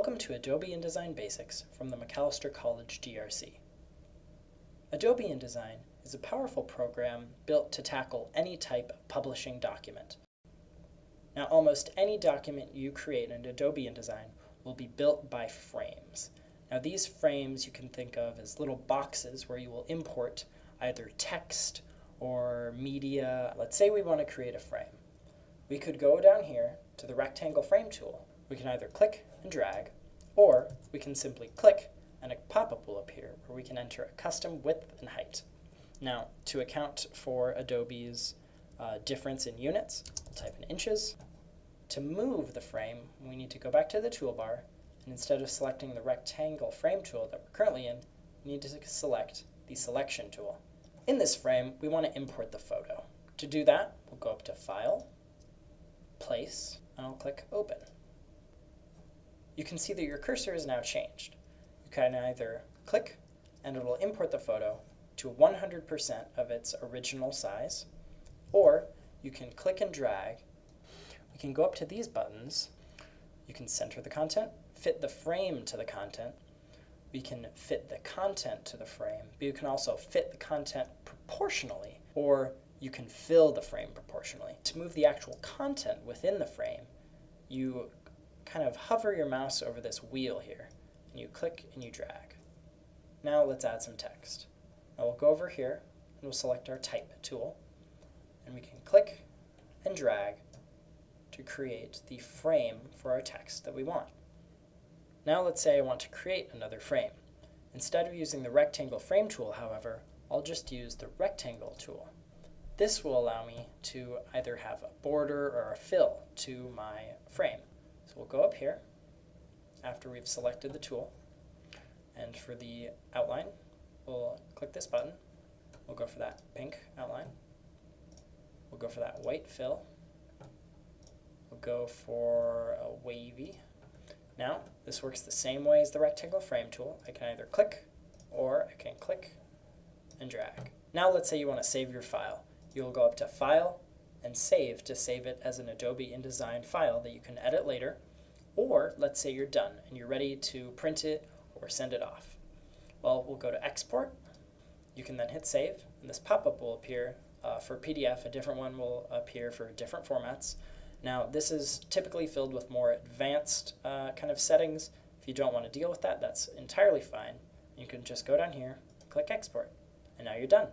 Welcome to Adobe InDesign Basics from the Macalester College GRC. Adobe InDesign is a powerful program built to tackle any type of publishing document. Now, almost any document you create in Adobe InDesign will be built by frames. Now, these frames you can think of as little boxes where you will import either text or media. Let's say we want to create a frame. We could go down here to the rectangle frame tool. We can either click and drag, or we can simply click and a pop-up will appear where we can enter a custom width and height. Now, to account for Adobe's difference in units, we'll type in inches. To move the frame, we need to go back to the toolbar, and instead of selecting the rectangle frame tool that we're currently in, we need to select the selection tool. In this frame, we want to import the photo. To do that, we'll go up to File, Place, and I'll click Open. You can see that your cursor is now changed. You can either click and it will import the photo to 100% of its original size, or you can click and drag. We can go up to these buttons. You can center the content, fit the frame to the content. We can fit the content to the frame, but you can also fit the content proportionally, or you can fill the frame proportionally. To move the actual content within the frame, you kind of hover your mouse over this wheel here, and you click and you drag. Now let's add some text. Now we'll go over here and we'll select our type tool, and we can click and drag to create the frame for our text that we want. Now let's say I want to create another frame. Instead of using the rectangle frame tool, however, I'll just use the rectangle tool. This will allow me to either have a border or a fill to my frame. So we'll go up here after we've selected the tool, and for the outline, we'll click this button. We'll go for that pink outline. We'll go for that white fill. We'll go for a wavy. Now, this works the same way as the rectangle frame tool. I can either click or I can click and drag. Now let's say you want to save your file. You'll go up to File and Save to save it as an Adobe InDesign file that you can edit later. Or let's say you're done and you're ready to print it or send it off. Well, we'll go to Export. You can then hit Save, and this pop-up will appear for PDF. A different one will appear for different formats. Now, this is typically filled with more advanced kind of settings. If you don't want to deal with that, that's entirely fine. You can just go down here, click Export, and now you're done.